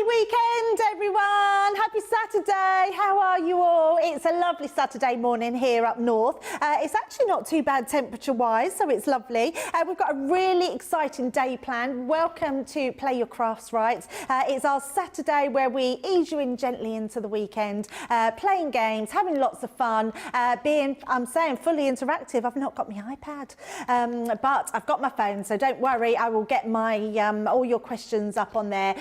Happy weekend, everyone. Happy Saturday. How are you all? It's a lovely Saturday morning here up north. It's actually not too bad temperature-wise, so it's lovely. We've got a really exciting day planned. Welcome to Play Your Crafts Right. It's our Saturday where we ease you in gently into the weekend, playing games, having lots of fun, being, I'm saying, fully interactive. I've not got my iPad, but I've got my phone, so don't worry. I will get my all your questions up on there.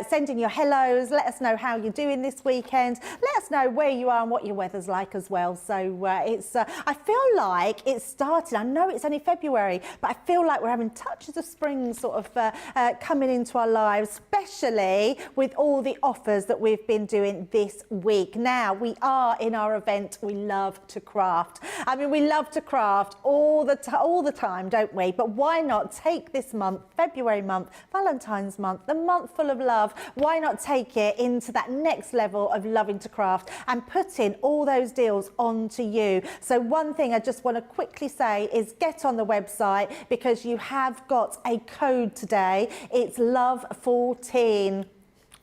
Send in your hellos. Let us know how you're doing this weekend. Let us know where you are and what your weather's like as well. So it's. I feel like it's started. I know it's only February, but I feel like we're having touches of spring sort of coming into our lives, especially with all the offers that we've been doing this week. Now we are in our event. We love to craft. I mean, we love to craft all the time, don't we? But why not take this month, February month, Valentine's month, the month full of love? Why not take it into that next level of loving to craft and putting all those deals onto you? So one thing I just want to quickly say is get on the website because you have got a code today. It's LOVE14.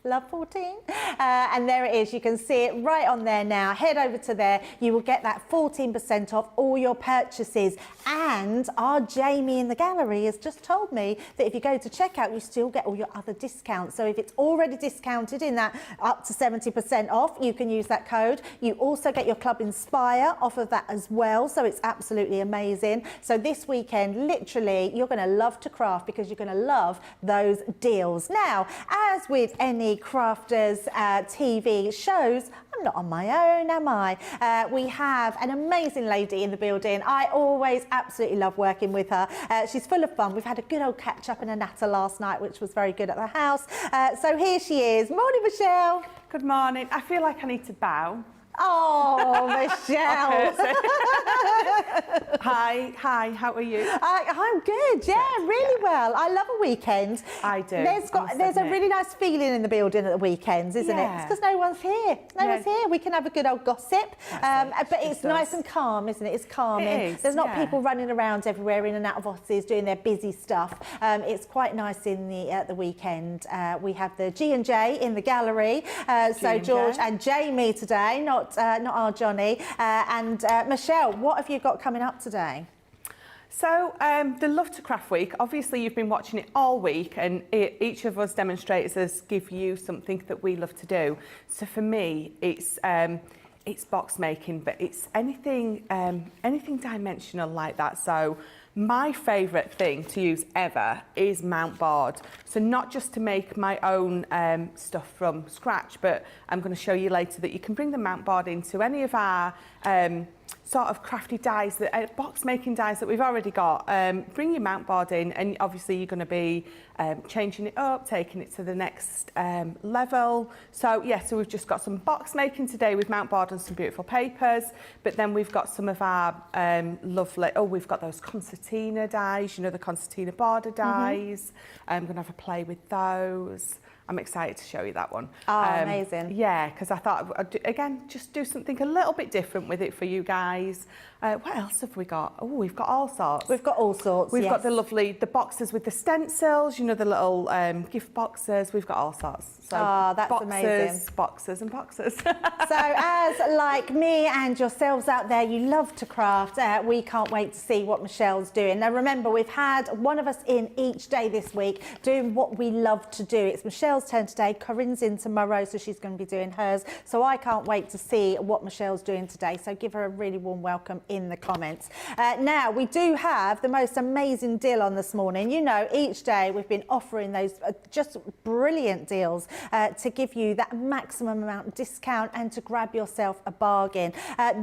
Love 14, and there it is. You can see it right on there now. Head over to there. You will get that 14% off all your purchases. And our Jamie in the gallery has just told me that if you go to checkout, you still get all your other discounts. So if it's already discounted in that up to 70% off, you can use that code. You also get your Club Inspire off of that as well. So it's absolutely amazing. So this weekend, literally, you're going to love to craft because you're going to love those deals. Now, as with any crafters TV shows, I'm not on my own, am I? We have an amazing lady in the building. I always absolutely love working with her. She's full of fun. We've had a good old catch up and a natter last night, which was very good at the house. So here she is. Morning, Michelle. Good morning. I feel like I need to bow. Oh, Michelle. Hi, how are you? I'm good, yeah, really well. I love a weekend. I do. There's a really nice feeling in the building at the weekends, isn't it? It's because no one's here. No one's here. We can have a good old gossip. But it's nice and calm, isn't it? It's calming. It is, There's not people running around everywhere in and out of offices doing their busy stuff. It's quite nice in the weekend. We have the G&J in the gallery. So George and Jamie today, not our Johnny. And Michelle, what have you got coming up today? So the Love to Craft Week, obviously you've been watching it all week and each of us demonstrators give you something that we love to do. So for me, it's box making, but it's anything dimensional like that. So my favourite thing to use ever is Mountboard. So not just to make my own stuff from scratch, but I'm going to show you later that you can bring the Mountboard into any of our sort of crafty dies, box making dies that we've already got. Bring your Mountboard in and obviously you're going to be changing it up, taking it to the next level. So yeah, so we've just got some box making today with Mountboard and some beautiful papers, but then we've got some of our lovely, we've got those concertina dies, you know, the concertina border dies. I'm going to have a play with those. I'm excited to show you that one. Oh, amazing. Yeah, because I thought, again, just do something a little bit different with it for you guys. What else have we got? Oh, we've got all sorts. We've got all sorts, We've got the boxes with the stencils, you know, the little gift boxes. We've got all sorts. So that's amazing. Boxes and boxes. So as like me and yourselves out there, you love to craft, we can't wait to see what Michelle's doing. Now remember, we've had one of us in each day this week doing what we love to do. It's Michelle's turn today, Corinne's in tomorrow, so she's going to be doing hers. So I can't wait to see what Michelle's doing today. So give her a really warm welcome in the comments. Now we do have the most amazing deal on this morning. You know, each day we've been offering those just brilliant deals to give you that maximum amount of discount and to grab yourself a bargain.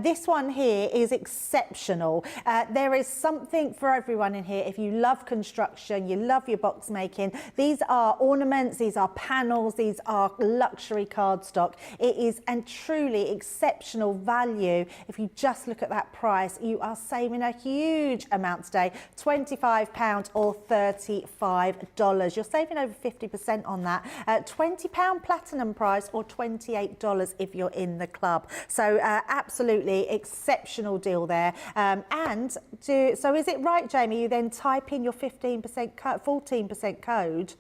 This one here is exceptional. There is something for everyone in here. If you love construction, you love your box making, these are ornaments, these are panels, these are luxury cardstock. It is a truly exceptional value. If you just look at that price, you are saving a huge amount today, £25 or $35. You're saving over 50% on that. £20 platinum price or $28 if you're in the club. So absolutely exceptional deal there. So is it right, Jamie, you then type in your 14% code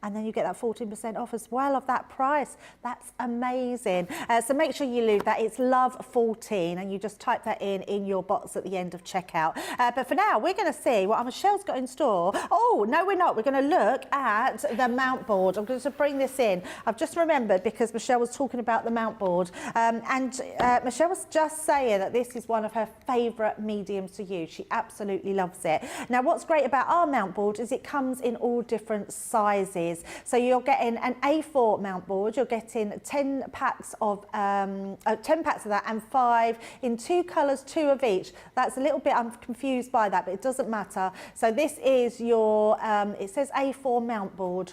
and then you get that 14% off as well of that price. That's amazing. So make sure you leave that. It's Love14, and you just type that in your box at the end of checkout. But for now, we're going to see what Michelle's got in store. Oh, no, we're not. We're going to look at the Mountboard. I'm going to bring this in. I've just remembered because Michelle was talking about the Mountboard, and Michelle was just saying that this is one of her favourite mediums to use. She absolutely loves it. Now, what's great about our Mountboard is it comes in all different sizes. So you're getting an A4 Mountboard, you're getting 10 packs of that, and 5 in 2 colours, 2 of each. That's a little bit, I'm confused by that, but it doesn't matter. So this is your, it says A4 Mountboard,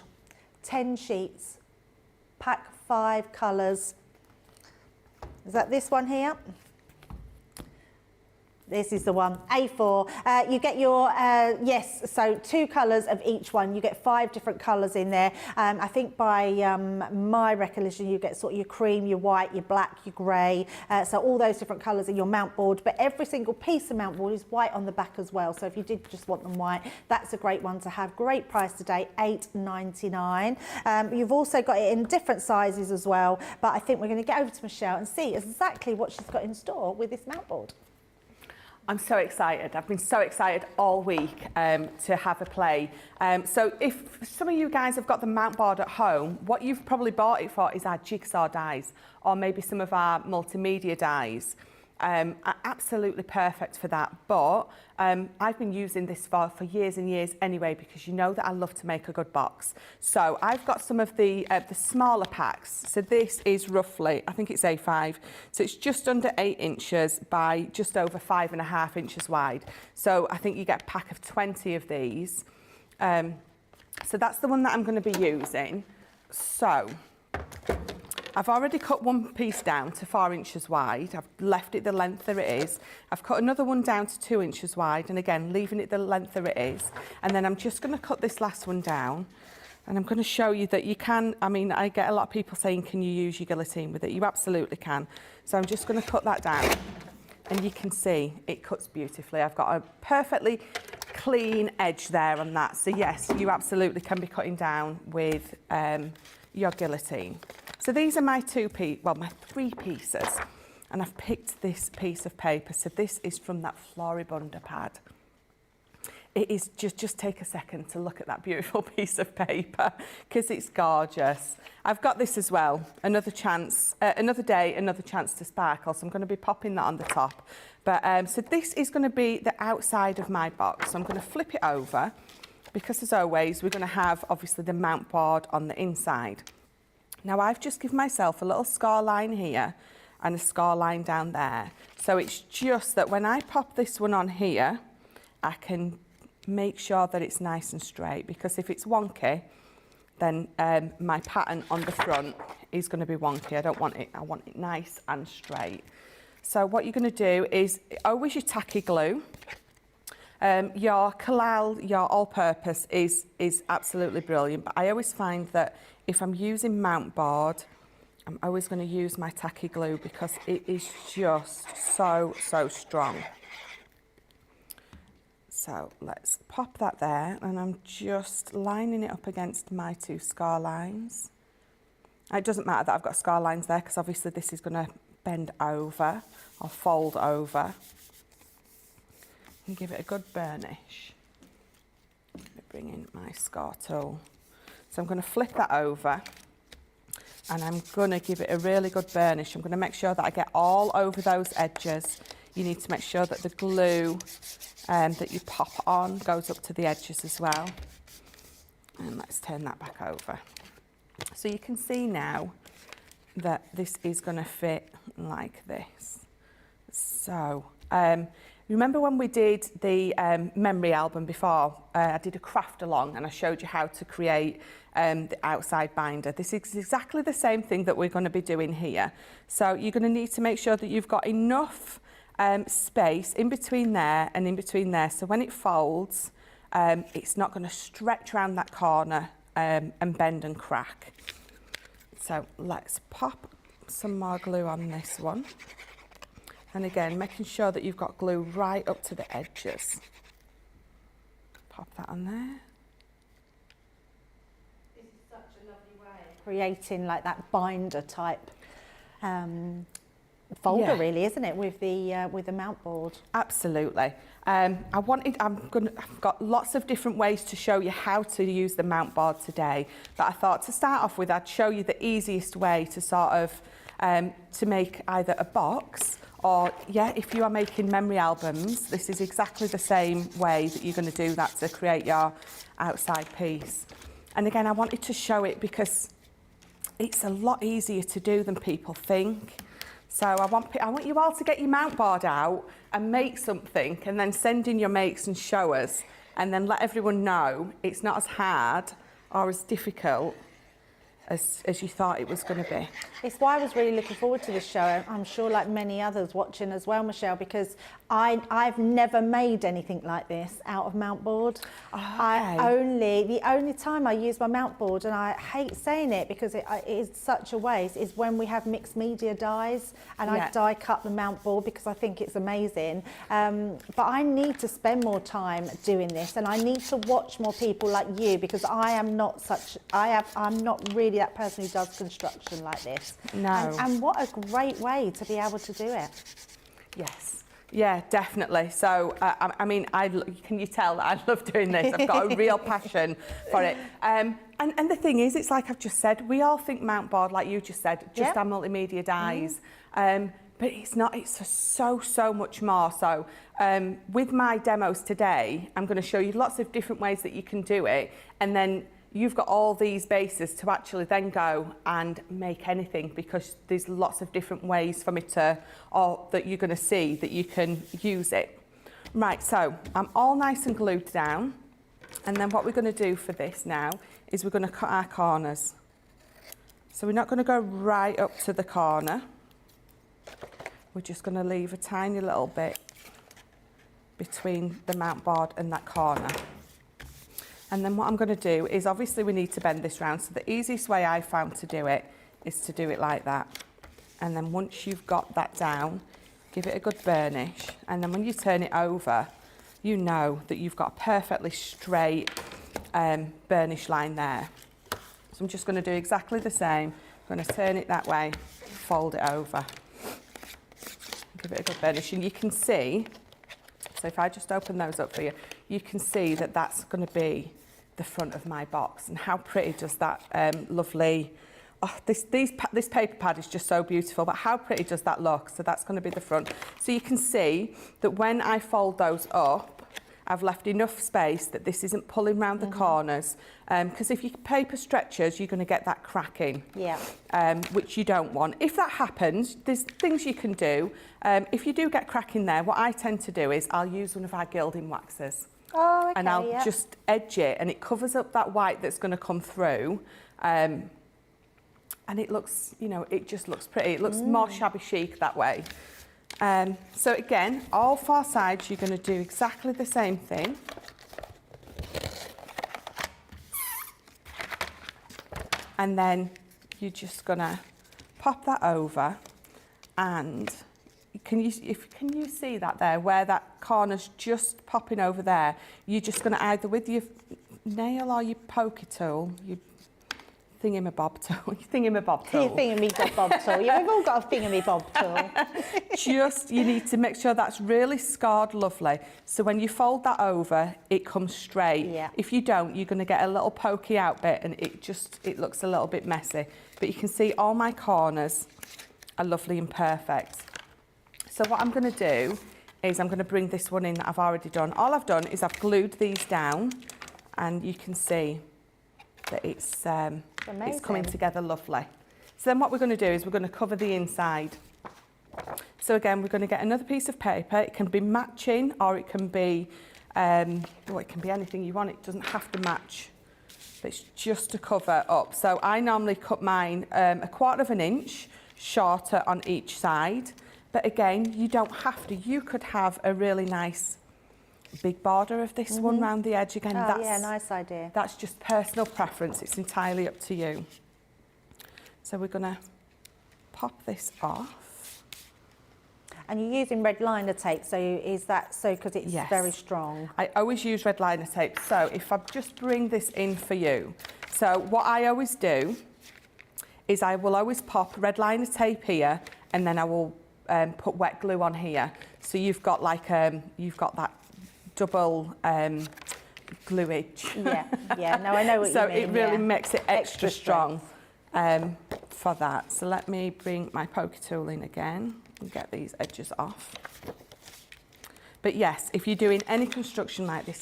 10 sheets, pack 5 colours. Is that this one here? This is the one, A4. You get your, yes, so 2 colours of each one. You get 5 different colours in there. I think by my recollection, you get sort of your cream, your white, your black, your grey. So all those different colours in your Mountboard. But every single piece of Mountboard is white on the back as well. So if you did just want them white, that's a great one to have. Great price today, $8.99. You've also got it in different sizes as well. But I think we're going to get over to Michelle and see exactly what she's got in store with this Mountboard. I'm so excited. I've been so excited all week to have a play. So if some of you guys have got the Mountboard at home, what you've probably bought it for is our jigsaw dies, or maybe some of our multimedia dies. Are absolutely perfect for that. But I've been using this for years and years anyway, because you know that I love to make a good box. So I've got some of the smaller packs. So this is roughly, I think it's A5. So it's just under 8 inches by just over 5.5 inches wide. So I think you get a pack of 20 of these. So that's the one that I'm going to be using. So I've already cut one piece down to 4 inches wide. I've left it the length that it is. I've cut another one down to 2 inches wide, and again, leaving it the length that it is. And then I'm just going to cut this last one down, and I'm going to show you that you can, I mean, I get a lot of people saying, can you use your guillotine with it? You absolutely can. So I'm just going to cut that down, and you can see it cuts beautifully. I've got a perfectly clean edge there on that. So yes, you absolutely can be cutting down with your guillotine. So these are my 3 pieces, and I've picked this piece of paper. So this is from that Floribunda pad. It is just take a second to look at that beautiful piece of paper, because it's gorgeous. I've got this as well, another chance, another day, another chance to sparkle. So I'm going to be popping that on the top. But so this is going to be the outside of my box. So I'm going to flip it over, because as always, we're going to have obviously the Mountboard on the inside. Now I've just given myself a little score line here and a score line down there. So it's just that when I pop this one on here, I can make sure that it's nice and straight, because if it's wonky, then my pattern on the front is going to be wonky. I don't want it, I want it nice and straight. So what you're going to do is always your tacky glue. Your Kalal, your all-purpose is absolutely brilliant, but I always find that if I'm using Mountboard, I'm always going to use my tacky glue, because it is just so strong. So let's pop that there, and I'm just lining it up against my 2 score lines. It doesn't matter that I've got score lines there, because obviously this is going to bend over or fold over. And give it a good burnish. Bring in my score tool. So I'm going to flip that over, and I'm going to give it a really good burnish. I'm going to make sure that I get all over those edges. You need to make sure that the glue that you pop on goes up to the edges as well. And let's turn that back over. So you can see now that this is going to fit like this. So remember when we did the memory album before? I did a craft along, and I showed you how to create the outside binder. This is exactly the same thing that we're going to be doing here. So you're going to need to make sure that you've got enough space in between there and in between there, so when it folds, it's not going to stretch around that corner and bend and crack. So let's pop some more glue on this one. And again, making sure that you've got glue right up to the edges. Pop that on there. a lovely way of creating like that binder type folder, really, isn't it, with the Mountboard? Absolutely. I've got lots of different ways to show you how to use the Mountboard today, but I thought to start off with, I'd show you the easiest way to sort of to make either a box or, if you are making memory albums, this is exactly the same way that you're going to do that to create your outside piece. And again, I wanted to show it because it's a lot easier to do than people think. So I want you all to get your Mountboard out and make something, and then send in your makes and show us, and then let everyone know it's not as hard or as difficult as you thought it was going to be. It's why I was really looking forward to this show. I'm sure like many others watching as well, Michelle, because I've never made anything like this out of Mountboard. Okay. The only time I use my Mountboard, and I hate saying it because it is such a waste, is when we have mixed media dies, and I die cut the Mountboard because I think it's amazing. But I need to spend more time doing this, and I need to watch more people like you, because I'm not really that person who does construction like this. No. And what a great way to be able to do it. Yes. Yeah, definitely. So, I mean, can you tell that I love doing this? I've got a real passion for it. And the thing is, it's like I've just said, we all think Mountboard, like you just said, just our multimedia dies. But it's not, it's so much more. So with my demos today, I'm going to show you lots of different ways that you can do it. And then you've got all these bases to actually then go and make anything, because there's lots of different ways for me to, or that you're going to see that you can use it. Right, so I'm all nice and glued down. And then what we're going to do for this now is we're going to cut our corners. So we're not going to go right up to the corner. We're just going to leave a tiny little bit between the Mountboard and that corner. And then what I'm going to do is, obviously we need to bend this round, so the easiest way I found to do it is to do it like that. And then once you've got that down, give it a good burnish, and then when you turn it over, you know that you've got a perfectly straight burnish line there. So I'm just going to do exactly the same. I'm going to turn it that way, fold it over, give it a good burnish, and you can see, so if I just open those up for you, you can see that that's going to be the front of my box. And how pretty does that lovely, this paper pad is just so beautiful, but how pretty does that look? So that's going to be the front. So you can see that when I fold those up, I've left enough space that this isn't pulling round the corners, because if your paper stretches, you're going to get that cracking, which you don't want. If that happens, there's things you can do. If you do get cracking there, what I tend to do is I'll use one of our gilding waxes. Oh, okay, and I'll just edge it, and it covers up that white that's going to come through, and it looks, you know, it just looks pretty. It looks more shabby chic that way. So again, all four sides, you're going to do exactly the same thing. And then you're just going to pop that over, and can you see that there, where that corner's just popping over there? You're just going to either with your nail or your poker tool, your thingamabob tool, your thingamabob tool. Your thingamabob tool. Yeah, we've all got a thingamabob tool. You need to make sure that's really scored lovely. So when you fold that over, it comes straight. Yeah. If you don't, you're going to get a little pokey out bit, and it looks a little bit messy. But you can see all my corners are lovely and perfect. So what I'm going to do is I'm going to bring this one in that I've already done. All I've done is I've glued these down, and you can see that it's coming together lovely. So then what we're going to do is we're going to cover the inside. So again, we're going to get another piece of paper. It can be matching, or it can be, it can be anything you want. It doesn't have to match, but it's just to cover up. So I normally cut mine 1/4 inch shorter on each side. But again, you don't have to. You could have a really nice big border of this one round the edge again. Oh, yeah, nice idea. That's just personal preference. It's entirely up to you. So we're going to pop this off. And you're using red liner tape, so is that so because it's very strong? I always use red liner tape. So if I just bring this in for you, So what I always do is I will always pop red liner tape here, and then I will put wet glue on here. So you've got like you've got that double gluage. Yeah, no, I know what you mean. So it really makes it extra strong strength. for that. So let me bring my poker tool in again and get these edges off. But yes, if you're doing any construction like this,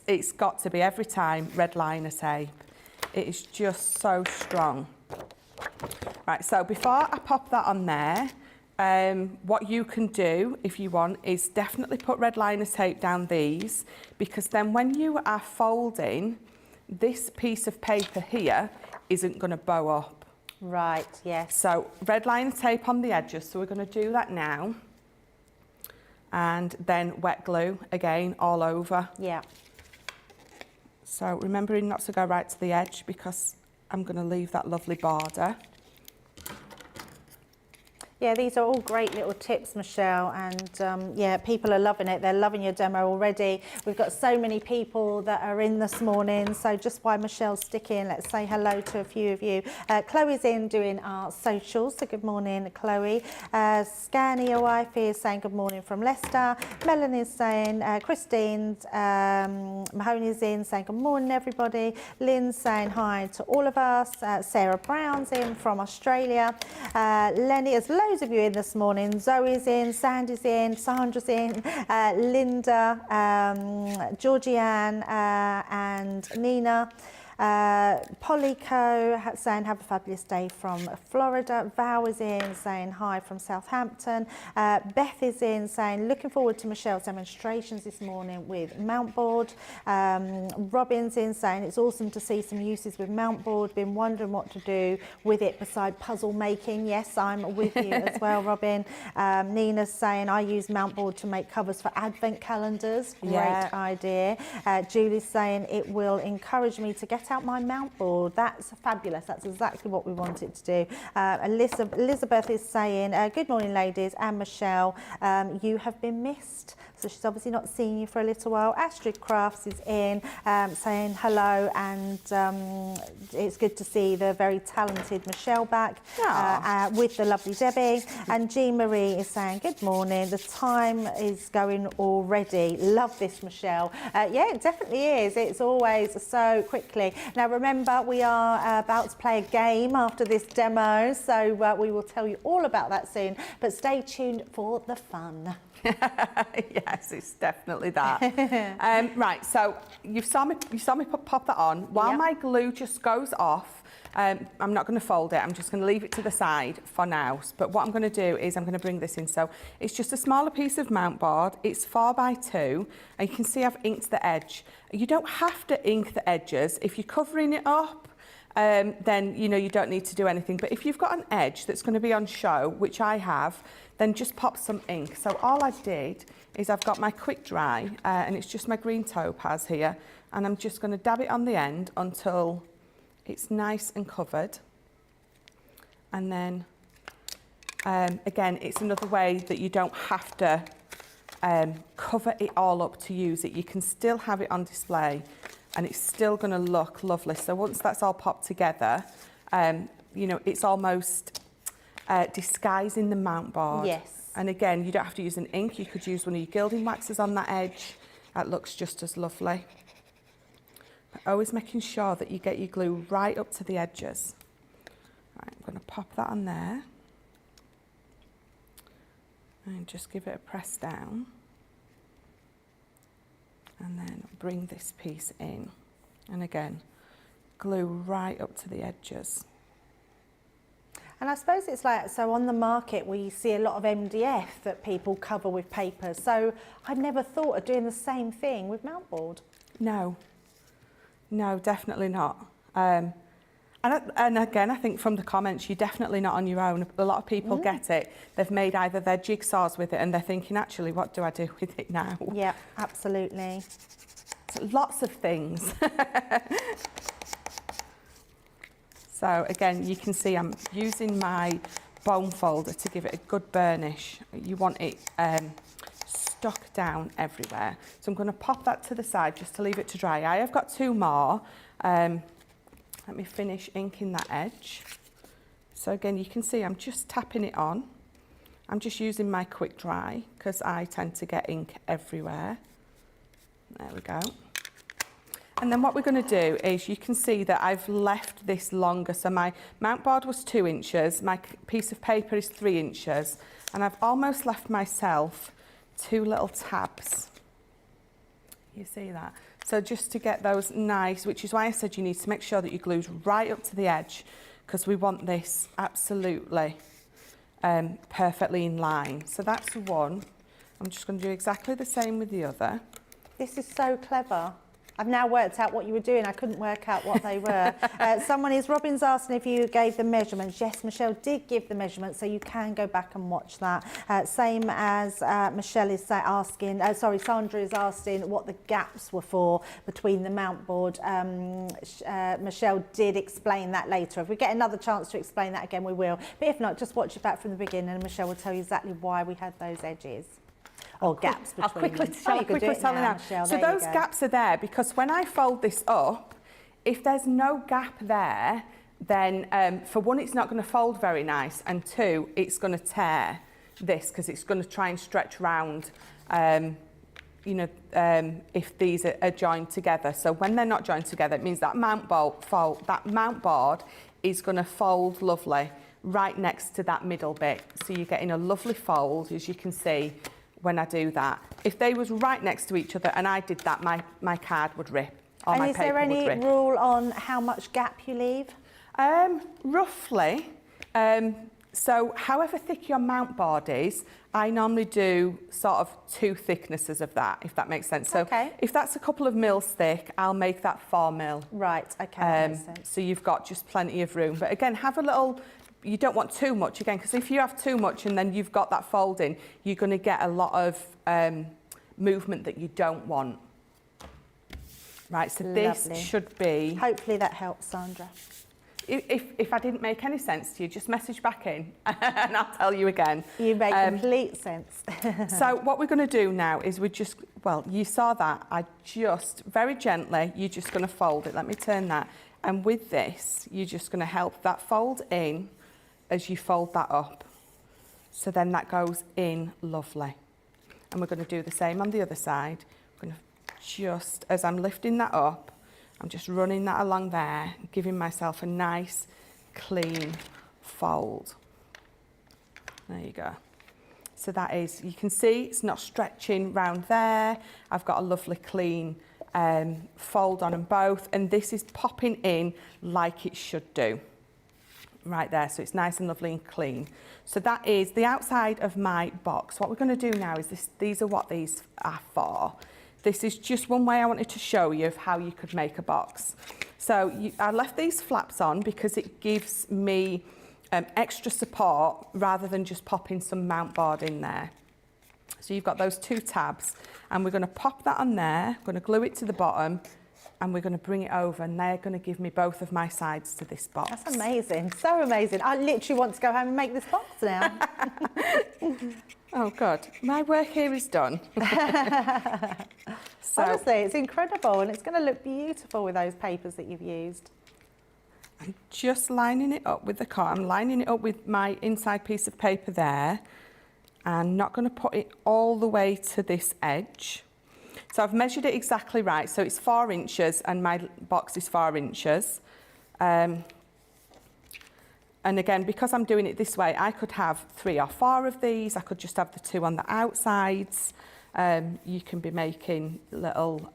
it's got to be every time red liner tape. It is just so strong. Right, so before I pop that on there, what you can do if you want is definitely put red liner tape down these, because then when you are folding, this piece of paper here isn't going to bow up. Right, yes. So red liner tape on the edges, so we're going to do that now. And then wet glue again all over. Yeah. So remembering not to go right to the edge, because I'm going to leave that lovely border. Yeah, these are all great little tips, Michelle, and yeah, people are loving it. They're loving your demo already. We've got so many people that are in this morning, so just while Michelle's sticking, let's say hello to a few of you. Chloe's in doing our socials, so good morning, Chloe. Scanny, your wife, is saying good morning from Leicester. Melanie's saying, Christine's, Mahoney's in saying good morning, everybody. Lynn's saying hi to all of us. Sarah Brown's in from Australia. Lenny, there's loads of you in this morning. Zoe's in, Sandy's in, Sandra's in, Linda, Georgianne, and Nina. Pollyco saying have a fabulous day from Florida. Val is in saying hi from Southampton. Beth is in saying looking forward to Michelle's demonstrations this morning with Mountboard. Robin's in saying it's awesome to see some uses with Mountboard. Been wondering what to do with it beside puzzle making. Yes, I'm with you as well, Robin. Nina's saying I use Mountboard to make covers for advent calendars. Great idea. Julie's saying it will encourage me to get out my Mountboard. That's fabulous. That's exactly what we wanted to do. Elizabeth is saying, good morning, ladies, and Michelle, you have been missed. So she's obviously not seen you for a little while. Astrid Crafts is in saying hello, and it's good to see the very talented Michelle back with the lovely Debbie. And Jean Marie is saying, good morning. The time is going already. Love this, Michelle. Yeah, it definitely is. It's always so quickly. Now, remember, we are about to play a game after this demo, so we will tell you all about that soon. But stay tuned for the fun. Yes, it's definitely that. Right, so you saw me pop that on. While my glue just goes off, I'm not going to fold it. I'm just going to leave it to the side for now. But what I'm going to do is I'm going to bring this in. So it's just a smaller piece of Mountboard. It's 4x2, and you can see I've inked the edge. You don't have to ink the edges. If you're covering it up, then you know you don't need to do anything. But if you've got an edge that's going to be on show, which I have, then just pop some ink. So all I did is I've got my quick dry, and it's just my green topaz here, and I'm just going to dab it on the end until it's nice and covered. And then again, it's another way that you don't have to cover it all up to use it. You can still have it on display and it's still going to look lovely. So once that's all popped together, you know, it's almost disguising the Mountboard. Yes. And again, you don't have to use an ink. You could use one of your gilding waxes on that edge. That looks just as lovely. But always making sure that you get your glue right up to the edges. Right, I'm going to pop that on there. And just give it a press down. And then bring this piece in. And again, glue right up to the edges. And I suppose it's like, so on the market we see a lot of MDF that people cover with paper. So I've never thought of doing the same thing with Mountboard. No, no, definitely not. And again, I think from the comments, you're definitely not on your own. A lot of people get it. They've made either their jigsaws with it and they're thinking, actually, what do I do with it now? Yeah, absolutely. So lots of things. So again, you can see I'm using my bone folder to give it a good burnish. You want it stuck down everywhere. So I'm going to pop that to the side just to leave it to dry. I have got two more. Let me finish inking that edge. So again, you can see I'm just tapping it on. I'm just using my quick dry because I tend to get ink everywhere. There we go. And then what we're going to do is, you can see that I've left this longer. So my Mountboard was 2 inches, my piece of paper is 3 inches, and I've almost left myself 2 little tabs. You see that? So just to get those nice, which is why I said you need to make sure that you glued right up to the edge, because we want this absolutely perfectly in line. So that's one. I'm just going to do exactly the same with the other. This is so clever. I've now worked out what you were doing. I couldn't work out what they were. Robin's asking if you gave the measurements. Yes, Michelle did give the measurements, so you can go back and watch that. Same as Michelle is asking, Sandra is asking what the gaps were for between the Mountboard. Michelle did explain that later. If we get another chance to explain that again, we will. But if not, just watch it back from the beginning and Michelle will tell you exactly why we had those edges. Or gaps between I'll quickly them. tell you now. Michelle, so those gaps are there because when I fold this up, if there's no gap there, then for one, it's not going to fold very nice, and two, it's going to tear this because it's going to try and stretch round, if these are joined together. So when they're not joined together, it means that Mountboard is going to fold lovely right next to that middle bit. So you're getting a lovely fold, as you can see, when I do that. If they was right next to each other and I did that, my card would rip, or my paper would rip. And is there any rule on how much gap you leave? Roughly. So however thick your Mountboard is, I normally do sort of 2 thicknesses of that, if that makes sense. So okay. If that's a couple of mils thick, I'll make that 4 mil. Right, okay, that makes sense. So you've got just plenty of room. But again, have a little, you don't want too much again, because if you have too much and then you've got that folding, you're going to get a lot of movement that you don't want. Right, so Lovely. This should be... Hopefully that helps, Sandra. If I didn't make any sense to you, just message back in and I'll tell you again. You make complete sense. So what we're going to do now is you saw that. I just, very gently, you're just going to fold it. Let me turn that. And with this, you're just going to help that fold in as you fold that up. So then that goes in lovely. And we're going to do the same on the other side. We're going to just, as I'm lifting that up, I'm just running that along there, giving myself a nice, clean fold. There you go. So that is, you can see it's not stretching round there. I've got a lovely clean fold on them both, and this is popping in like it should do. Right there, so it's nice and lovely and clean. So that is the outside of my box. What we're going to do now is these are what these are for. This is just one way I wanted to show you of how you could make a box. So I left these flaps on because it gives me extra support rather than just popping some Mountboard in there. So you've got those 2 tabs, and we're going to pop that on there, I'm going to glue it to the bottom, and we're going to bring it over, and they're going to give me both of my sides to this box. That's amazing, so amazing. I literally want to go home and make this box now. Oh God, my work here is done. So, honestly, it's incredible, and it's going to look beautiful with those papers that you've used. I'm just lining it up with the card. I'm lining it up with my inside piece of paper there, and not going to put it all the way to this edge. So I've measured it exactly right. So it's 4 inches, and my box is 4 inches. And again, because I'm doing it this way, I could have 3 or 4 of these. I could just have the 2 on the outsides. You can be making little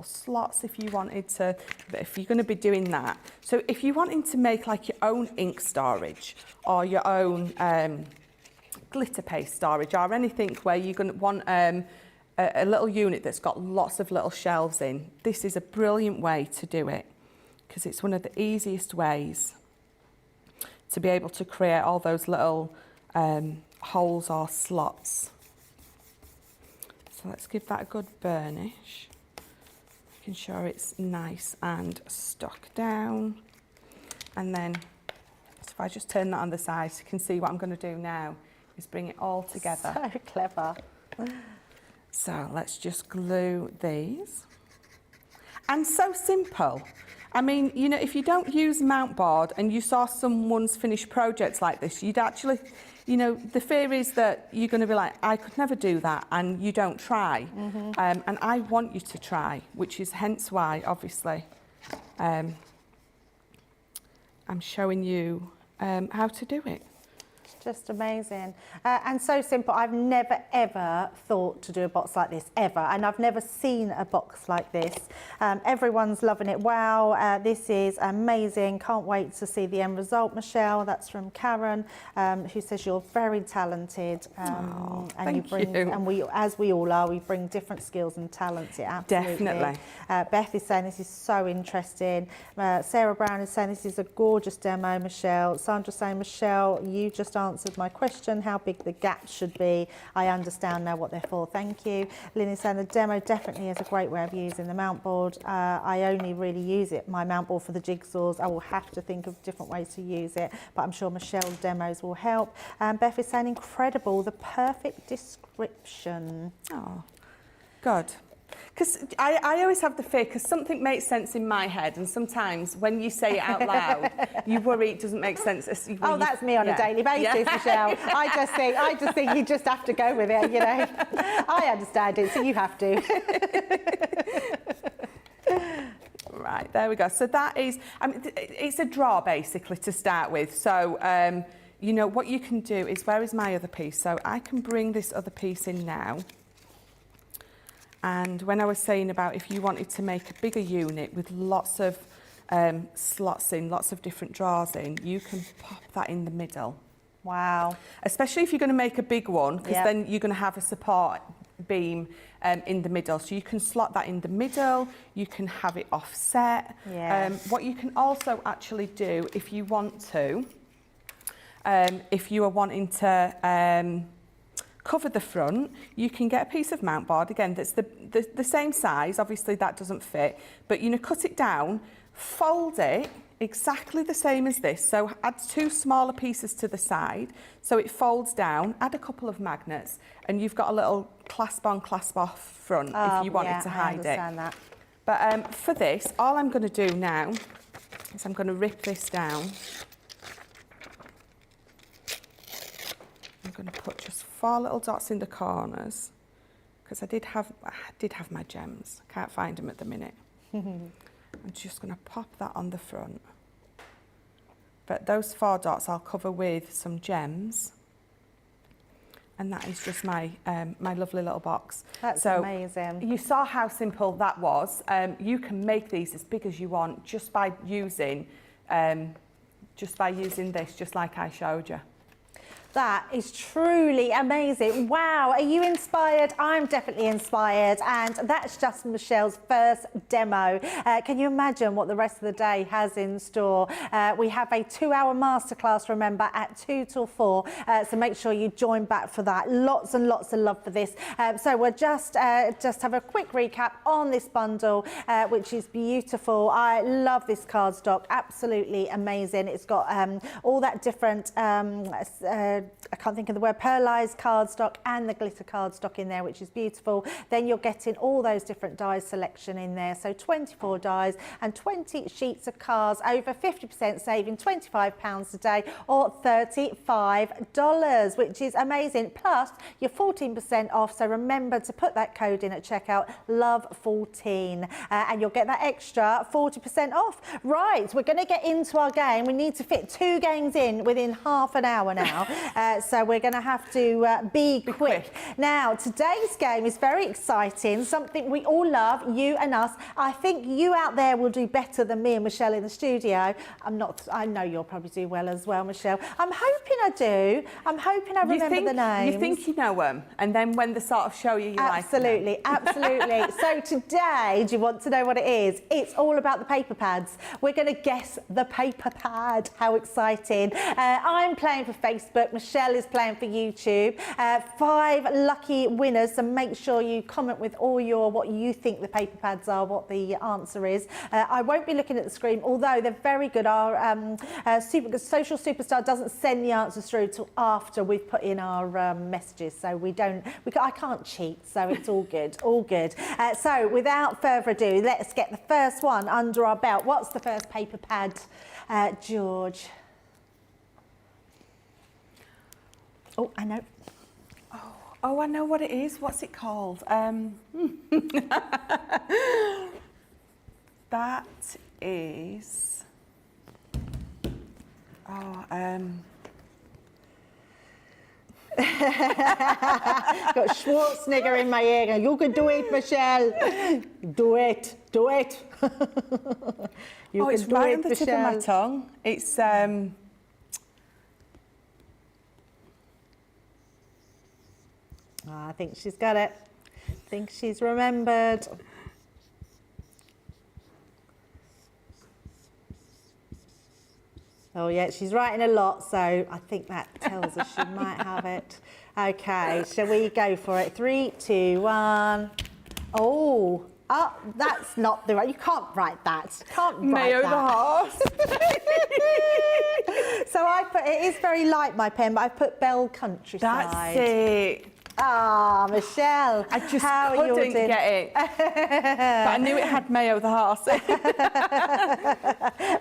slots if you wanted to, but if you're going to be doing that. So if you're wanting to make like your own ink storage or your own glitter paste storage or anything where you're going to want a little unit that's got lots of little shelves in, this is a brilliant way to do it because it's one of the easiest ways to be able to create all those little holes or slots. So let's give that a good burnish, making sure it's nice and stuck down. And then, so if I just turn that on the side, so you can see what I'm going to do now is bring it all together. So clever. So let's just glue these. And so simple. I mean, you know, if you don't use Mountboard and you saw someone's finished projects like this, you'd actually, you know, the fear is that you're going to be like, I could never do that, and you don't try. And I want you to try, which is hence why, obviously, I'm showing you how to do it. Just amazing. And so simple. I've never, ever thought to do a box like this, ever. And I've never seen a box like this. Everyone's loving it. Wow, this is amazing. Can't wait to see the end result, Michelle. That's from Karen, who says you're very talented. And thank you. And we, as we all are, we bring different skills and talents. Yeah, absolutely. Definitely. Beth is saying this is so interesting. Sarah Brown is saying this is a gorgeous demo, Michelle. Sandra's saying, Michelle, you just answered my question, how big the gaps should be. I understand now what they're for. Thank you. Lynn is saying the demo definitely is a great way of using the Mountboard. I only really use it, my Mountboard, for the jigsaws. I will have to think of different ways to use it, but I'm sure Michelle's demos will help. Beth is saying incredible, the perfect description. Oh, good. Because I always have the fear, because something makes sense in my head, and sometimes when you say it out loud, you worry it doesn't make sense. Oh, that's me on a daily basis, Michelle. I just think you just have to go with it, you know. I understand it, so you have to. Right, there we go. So that is, I mean, it's a draw basically to start with. So, you know, what you can do is, where is my other piece? So I can bring this other piece in now. And when I was saying about if you wanted to make a bigger unit with lots of slots in, lots of different drawers in, you can pop that in the middle. Wow. Especially if you're going to make a big one, because then you're going to have a support beam in the middle. So you can slot that in the middle, you can have it offset. Yeah. What you can also actually do, if you want to, if you are wanting to cover the front, you can get a piece of Mountboard, again, that's the same size. Obviously that doesn't fit, but you know, cut it down, fold it exactly the same as this. So add two smaller pieces to the side, so it folds down, add a couple of magnets, and you've got a little clasp on, clasp off front if you wanted to hide it. I understand that. But for this, all I'm going to do now is I'm going to rip this down. I'm going to put just 4 little dots in the corners, because I did have my gems. I can't find them at the minute. I'm just going to pop that on the front. But those 4 dots I'll cover with some gems. And that is just my my lovely little box. That's amazing. You saw how simple that was. You can make these as big as you want just by using this, just like I showed you. That is truly amazing. Wow, are you inspired? I'm definitely inspired, and that's just Michelle's first demo. Can you imagine what the rest of the day has in store? We have a 2-hour masterclass, remember, at 2 till 4, so make sure you join back for that. Lots and lots of love for this. So we'll just have a quick recap on this bundle, which is beautiful. I love this cardstock, absolutely amazing. It's got all that different I can't think of the word, pearlized cardstock and the glitter cardstock in there, which is beautiful. Then you're getting all those different dies selection in there. So 24 dies and 20 sheets of cards, over 50% saving, £25 a day or $35, which is amazing. Plus you're 14% off. So remember to put that code in at checkout, LOVE14, and you'll get that extra 40% off. Right, we're going to get into our game. We need to fit 2 games in within half an hour now. So we're going to have to be quick. Now, today's game is very exciting, something we all love, you and us. I think you out there will do better than me and Michelle in the studio. I know you'll probably do well as well, Michelle. I'm hoping I do. I'm hoping I remember the names. You think you know them, and then when they sort of show you, you like them. Absolutely, absolutely. So today, do you want to know what it is? It's all about the paper pads. We're going to guess the paper pad. How exciting. I'm playing for Facebook. Michelle is playing for YouTube. 5 lucky winners, so make sure you comment with all what you think the paper pads are, what the answer is. I won't be looking at the screen, although they're very good. Our social superstar doesn't send the answers through till after we've put in our messages, so I can't cheat, so it's all good, all good. So without further ado, let's get the first one under our belt. What's the first paper pad, George? Oh, I know. Oh, I know what it is. What's it called? That is... Got Schwarzenegger in my ear going, you can do it, Michelle. Do it, do it. It's right on the tip of my tongue. It's... I think she's got it. I think she's remembered. Oh yeah, she's writing a lot, so I think that tells us she might have it. Okay, shall we go for it? 3, 2, 1. Oh, that's not the right. You can't write that. Can't write Mayo that. the horse. So I put. It is very light, my pen, but I put Bell Countryside. That's it. Ah, Michelle. I just couldn't get it. But I knew it had Mayo the horse.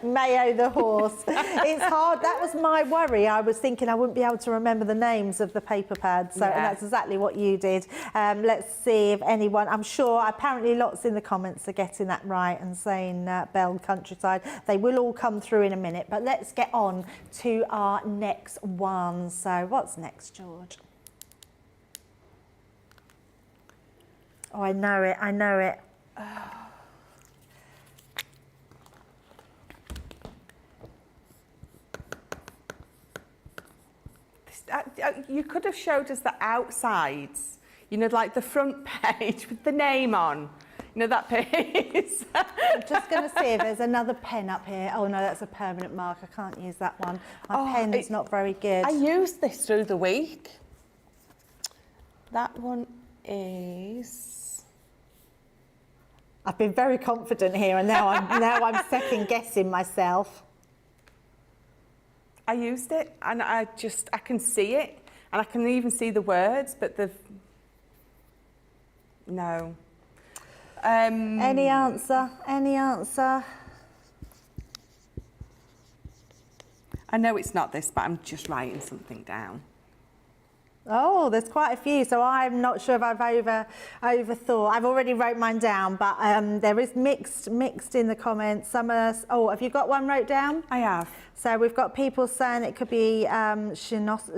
Mayo the horse. It's hard. That was my worry. I was thinking I wouldn't be able to remember the names of the paper pads. So, and that's exactly what you did. Let's see if anyone, I'm sure apparently lots in the comments are getting that right and saying Bell Countryside. They will all come through in a minute, but let's get on to our next one. So what's next, George? Oh, I know it, I know it. You could have showed us the outsides, you know, like the front page with the name on. You know, that piece. I'm just going to see if there's another pen up here. Oh, no, that's a permanent mark. I can't use that one. My pen's not very good. I used this through the week. That one is... I've been very confident here, and now I'm second guessing myself. I used it, and I can see it, and I can even see the words, but no. Any answer? Any answer? I know it's not this, but I'm just writing something down. Oh, there's quite a few, so I'm not sure if I've overthought. I've already wrote mine down, but there is mixed in the comments. Some are, oh, have you got one wrote down? I have. So we've got people saying it could be chinoiserie,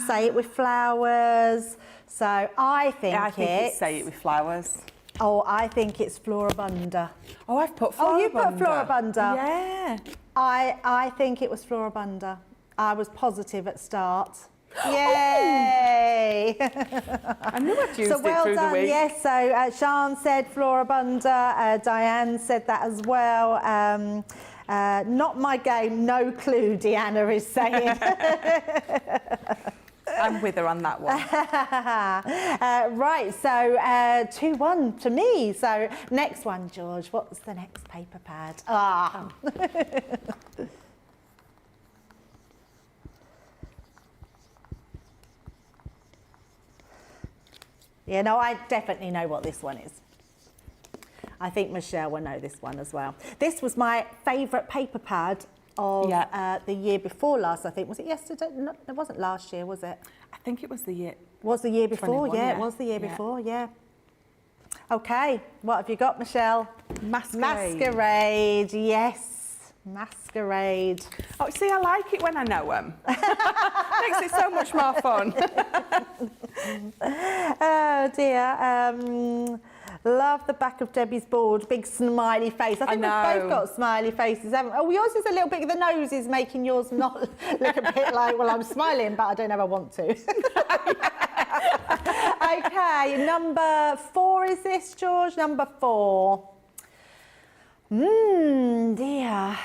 say it with flowers. So I think it's say it with flowers. Oh, I think it's Floribunda. Oh, I've put Floribunda. Oh, you put Floribunda. Yeah. I think it was Floribunda. I was positive at start. Yay! I knew I'd used so well it through done, the week. yes. So Sian said Floribunda, Diane said that as well. Not my game, no clue, Deanna is saying. I'm with her on that one. Right, so 2-1 to me. So next one, George, what's the next paper pad? Yeah, no, I definitely know what this one is. I think Michelle will know this one as well. This was my favourite paper pad of the year before last, I think. Was it yesterday? No, it wasn't last year, was it? I think it was the year. Was the year before? Yeah, it was the year before, yeah. Okay, what have you got, Michelle? Masquerade. Masquerade, yes. Masquerade. Oh, see, I like it when I know them. Makes it so much more fun. Oh dear. Love the back of Debbie's board. Big smiley face. I think we've both got smiley faces, haven't we? Oh, yours is a little bit, the nose is making yours not look a bit like, well, I'm smiling, but I don't know if I want to. Okay, number 4 is this, George? Number 4. Dear.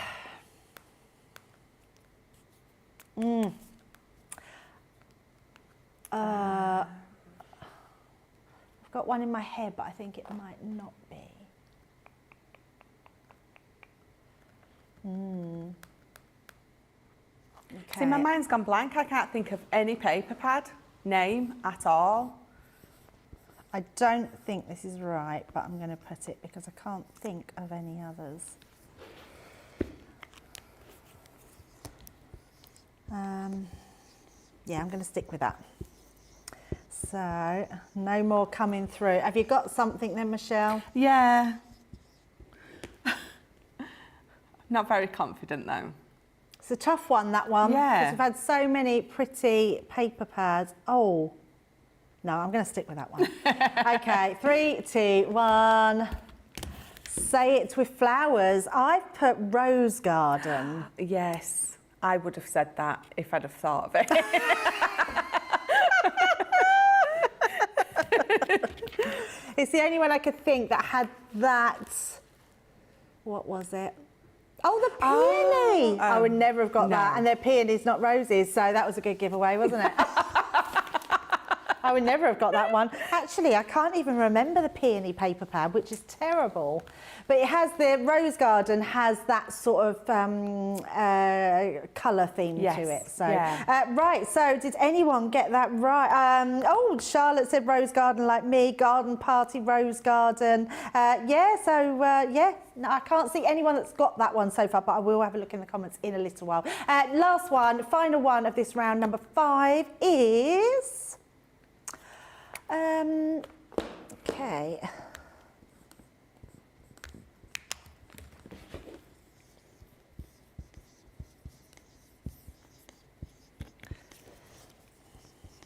got one in my head, but I think it might not be. Okay. See, my mind's gone blank. I can't think of any paper pad name at all. I don't think this is right, but I'm going to put it because I can't think of any others. Yeah, I'm going to stick with that. So, no more coming through. Have you got something then, Michelle? Yeah. Not very confident though. It's a tough one, that one. Yeah. Because we've had so many pretty paper pads. Oh, no, I'm going to stick with that one. Okay, 3, 2, 1. Say it with flowers. I've put rose garden. Yes, I would have said that if I'd have thought of it. It's the only one I could think that had that. What was it? Oh, the peony. I would never have got that. And they're peonies, not roses. So that was a good giveaway, wasn't it? I would never have got that one. Actually, I can't even remember the peony paper pad, which is terrible. But it has, the rose garden has that sort of colour theme to it. So right, so did anyone get that right? Oh, Charlotte said rose garden like me, garden party, rose garden. Yeah, I can't see anyone that's got that one so far, but I will have a look in the comments in a little while. Last one, final one of this round, number 5 is... okay.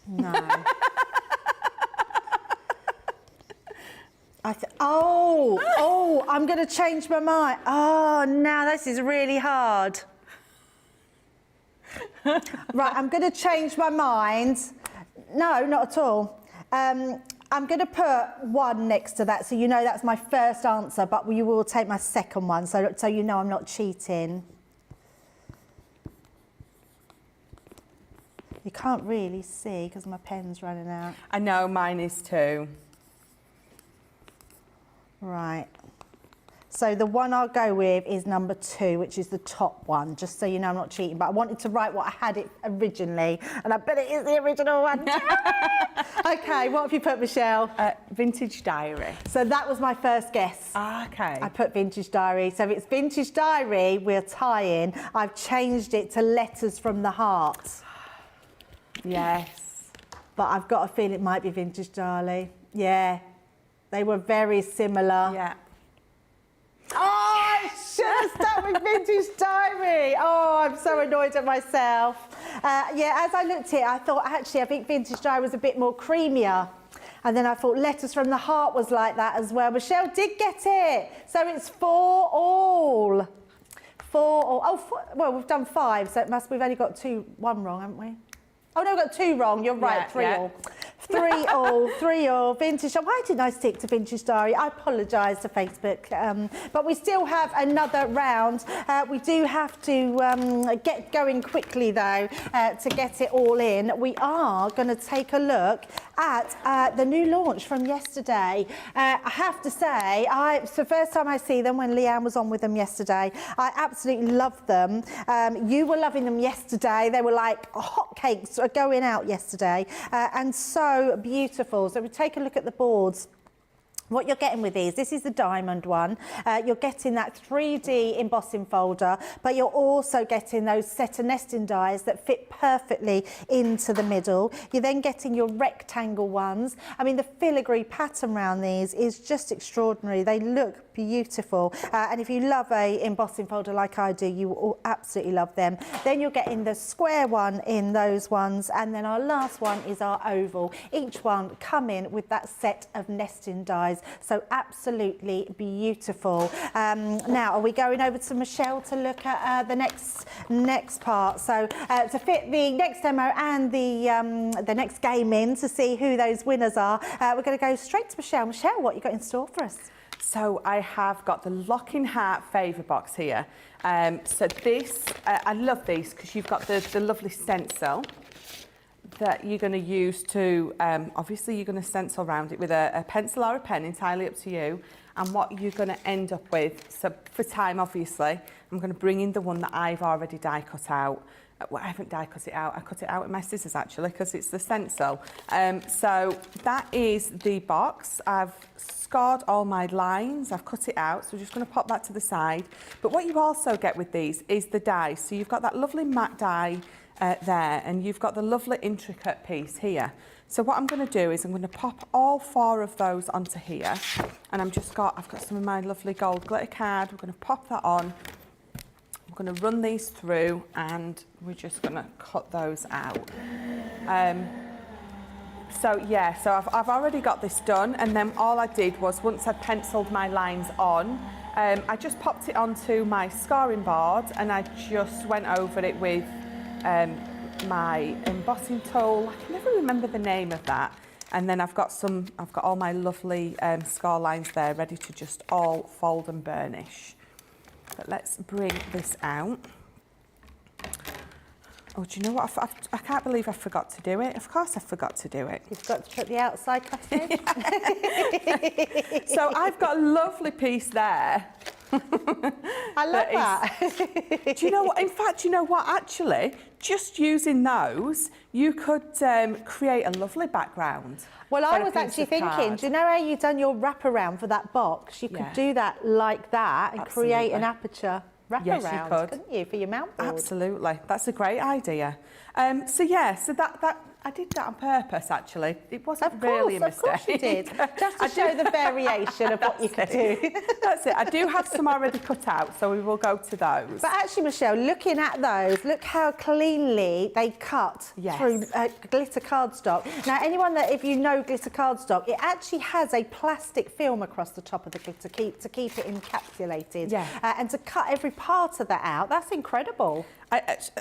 No. I'm going to change my mind. Oh, now this is really hard. Right, I'm going to change my mind. No, not at all. I'm going to put 1 next to that, so you know that's my first answer, but you will take my second one, so you know I'm not cheating. You can't really see because my pen's running out. I know, mine is too. Right. So the one I'll go with is number 2, which is the top one, just so you know I'm not cheating. But I wanted to write what I had it originally, and I bet it is the original one. Okay, what have you put, Michelle? Vintage diary. So that was my first guess. Okay. I put vintage diary. So if it's vintage diary, we're tying. I've changed it to letters from the heart. Yes. But I've got a feeling it might be vintage diary. Yeah. They were very similar. Yeah. Oh, I should have stuck with vintage diary. Oh, I'm so annoyed at myself. Yeah, as I looked at it, I thought, actually, I think vintage diary was a bit more creamier. And then I thought letters from the heart was like that as well. Michelle did get it. So it's 4 all. 4 all. Oh, well, we've done 5, so we've only got 1 wrong, haven't we? Oh, no, we've got 2 wrong. You're right, 3 all. 3 all, 3 all, vintage. Why didn't I stick to vintage diary? I apologise to Facebook. But we still have another round. We do have to get going quickly, though, to get it all in. We are going to take a look at the new launch from yesterday. I have to say, it's the first time I see them when Leanne was on with them yesterday. I absolutely love them. You were loving them yesterday. They were like hotcakes going out yesterday. And so beautiful. So we take a look at the boards. What you're getting with these, this is the diamond one. You're getting that 3D embossing folder, but you're also getting those setter nesting dies that fit perfectly into the middle. You're then getting your rectangle ones. I mean, the filigree pattern around these is just extraordinary. They look beautiful. And if you love a embossing folder like I do, you will absolutely love them. Then you're getting the square one in those ones. And then our last one is our oval. Each one come in with that set of nesting dies. So absolutely beautiful. Now, are we going over to Michelle to look at the next part? So to fit the next demo and the next game in to see who those winners are, we're going to go straight to Michelle. Michelle, what you got in store for us? So I have got the Locking Heart favour box here. So this, I love these because you've got the lovely stencil. that you're going to use to, obviously you're going to stencil around it with a pencil or a pen, entirely up to you, and what you're going to end up with. So for time, obviously, I'm going to bring in the one that I've already die cut out. Well, I haven't die cut it out, I cut it out with my scissors actually, because it's the stencil. So that is the box. I've scored all my lines, I've cut it out, so we're just going to pop that to the side. But what you also get with these is the die. So you've got that lovely matte die there, and you've got the lovely intricate piece here. So what I'm going to do is I'm going to pop all 4 of those onto here, and I've got some of my lovely gold glitter card. We're going to pop that on. I'm going to run these through, and we're just going to cut those out. So I've already got this done, and then all I did was, once I'd penciled my lines on, I just popped it onto my scoring board, and I just went over it with my embossing tool. I can never remember the name of that. And then I've got all my lovely score lines there ready to just all fold and burnish. But let's bring this out. Oh, do you know what? I can't believe I forgot to do it. Of course I forgot to do it. You've got to put the outside cutting in. So I've got a lovely piece there. I love that. Do you know what? In fact, you know what? Actually, just using those, you could create a lovely background. Well, I was actually thinking, do you know how you've done your wraparound for that box? You could do that like that and create an aperture wraparound, yes, you could. Couldn't you, for your mountboard? Absolutely. That's a great idea. So that I did that on purpose, actually. It wasn't really a mistake. Of course you did. Just to show the variation of what you could do. That's it. I do have some already cut out, so we will go to those. But actually, Michelle, looking at those, look how cleanly they cut through glitter cardstock. Now, if you know glitter cardstock, it actually has a plastic film across the top of the glitter to keep it encapsulated. Yeah. And to cut every part of that out, that's incredible.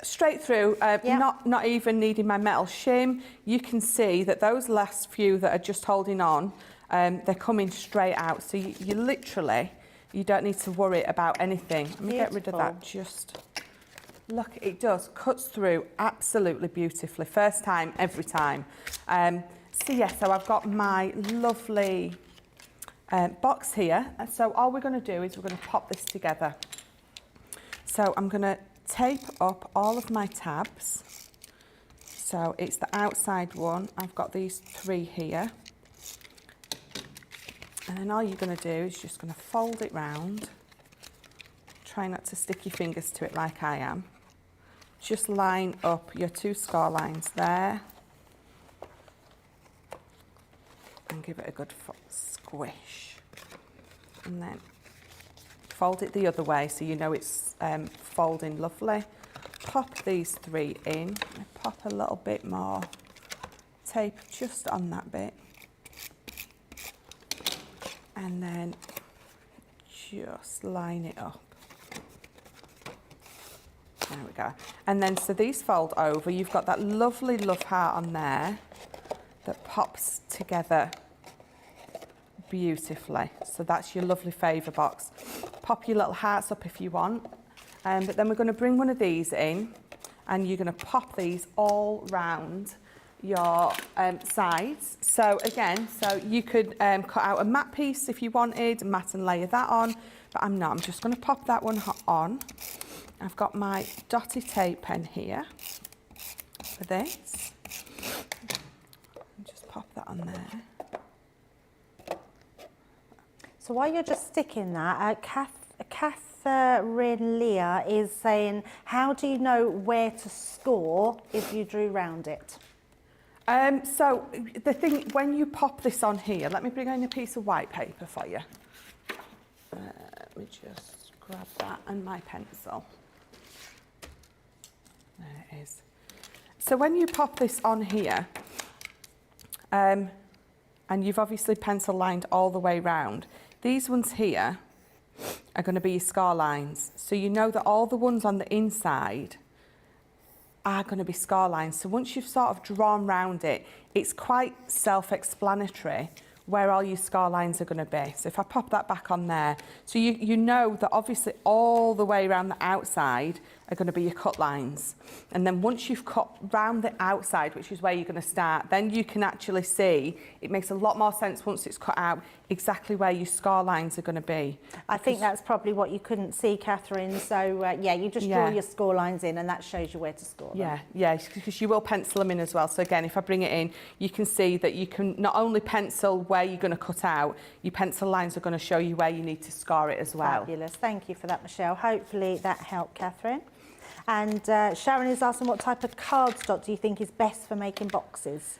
Straight through, not even needing my metal shim. You can see that those last few that are just holding on, they're coming straight out. So you literally, you don't need to worry about anything. Let me get rid of that. Just look, it does, cuts through absolutely beautifully. First time, every time. So I've got my lovely box here. And so all we're going to do is we're going to pop this together. So I'm going to tape up all of my tabs. So it's the outside one. I've got these 3 here. And then all you're going to do is just going to fold it round. Try not to stick your fingers to it like I am. Just line up your 2 score lines there. And give it a good squish. And then fold it the other way so you know it's folding lovely. Pop these 3 in. Pop a little bit more tape just on that bit. And then just line it up. There we go. And then so these fold over. You've got that lovely love heart on there that pops together beautifully. So that's your lovely favour box. Pop your little hearts up if you want. But then we're going to bring one of these in, and you're going to pop these all round your sides. So again, so you could cut out a matte piece if you wanted, matte, and layer that on, but I'm not. I'm just going to pop that one on. I've got my dotty tape pen here for this. Just pop that on there. So while you're just sticking that, Catherine Leah is saying, how do you know where to score if you drew round it? So the thing, when you pop this on here, let me bring in a piece of white paper for you. Let me just grab that and my pencil. There it is. So when you pop this on here, and you've obviously pencil lined all the way round, these ones here are going to be your score lines. So you know that all the ones on the inside are going to be score lines. So once you've sort of drawn round it, it's quite self-explanatory where all your score lines are going to be. So if I pop that back on there, so you know that obviously all the way around the outside are going to be your cut lines. And then once you've cut round the outside, which is where you're going to start, then you can actually see, it makes a lot more sense once it's cut out, exactly where your scar lines are going to be. I think that's probably what you couldn't see, Catherine. So, yeah, you just draw your score lines in and that shows you where to score them. Yeah, because you will pencil them in as well. So again, if I bring it in, you can see that you can not only pencil where you're going to cut out, your pencil lines are going to show you where you need to scar it as well. Fabulous. Thank you for that, Michelle. Hopefully that helped, Catherine. And Sharon is asking, what type of cardstock do you think is best for making boxes?